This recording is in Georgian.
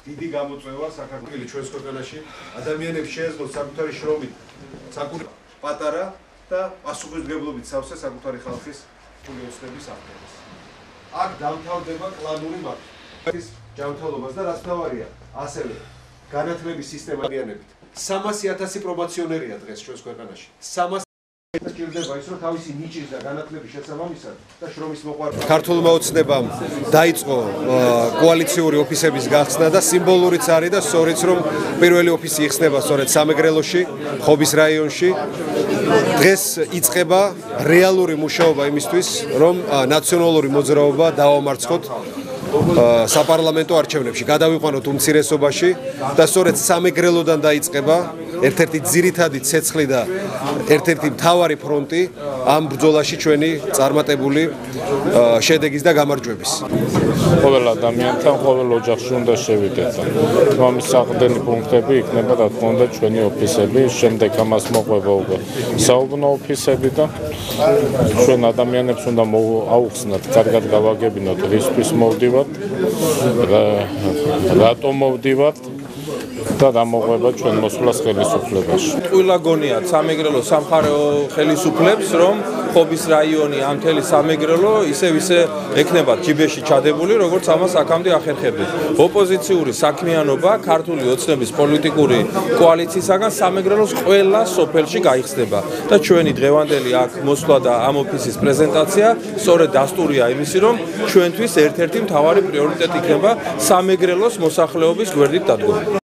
დიდი გამოწვევა საქართველოს ჩვენს ქვეყანაში ადამიანებს შეეძლოთ საკუთარი შრომით, საკუთარი პატარა და პასუხისმგებლობით სავსე საკუთარი ხალხის ოცნების აღდგენას. აქ დამთავრდება კლანური მართვა. ჯანმრთელობას და რაც თავარია, ასევე განათლების სისტემა ადამიანებით. 300,000 პრომოციონერია დღეს ჩვენს ქვეყანაში. 300 ჭირდება ის რომ თავისი ნიჭის და განათლების შესაბამისად და შრომის მოყვარული ქართულმა ოცნებამ დაიწყო კოალიციური ოფისების გახსნა და სიმბოლურიც არის და სწორიც რომ პირველი ოფისი იხსნება სწორედ სამეგრელოში, ხობის რაიონში. დღეს იწყება რეალური მუშაობა იმისთვის, რომ ნაციონალური მოძრაობა დავამარცხოთ საპარლამენტო არჩევნებში, გადავიყვანოთ უმცირესობაში და სწორედ სამეგრელოდან დაიწყება ერთ-ერთი ძირითადი ცეცხლი და ერთ-ერთი მთავარი ფრონტი ამ ბრძოლაში ჩვენი წარმატებული შედეგის და გამარჯვების. ყოველ ადამიანთან, ყოველ ოჯახში უნდა შევიდეთ. ამის საყრდენი პუნქტები იქნება რა თქმა უნდა ჩვენი ოფისები, შემდეგ ამას მოყვება უკვე საუბნო ოფისები და ჩვენ ადამიანებს უნდა აუხსნათ, კარგად გავაგებინოთ, რისთვის მოვდივართ, რატომ მოვდივართ და გამოყვება ჩვენ მოსვლას ხელისუფლებაში. Ყველა გონიათ სამეგრელო სამხარეო ხელისუფლებს, რომ ხობის რაიონი ამ მთელი სამეგრელო ისევ ექნება ჯიბეში ჩადებული, როგორც ამას აქამდე ახერხებდნენ. ოპოზიციური საქმიანობა ქართული ოცნების პოლიტიკური კოალიციისაგან სამეგრელოს ყველა სოფელში გაიხსნება და ჩვენი დღევანდელი აქ მოსვლა და ამ ოფისის პრეზენტაცია სწორედ დასტურია იმისი, რომ ჩვენთვის ერთ-ერთი მთავარი პრიორიტეტი იქნება სამეგრელოს მოსახლეობის გვერდით დადგომა.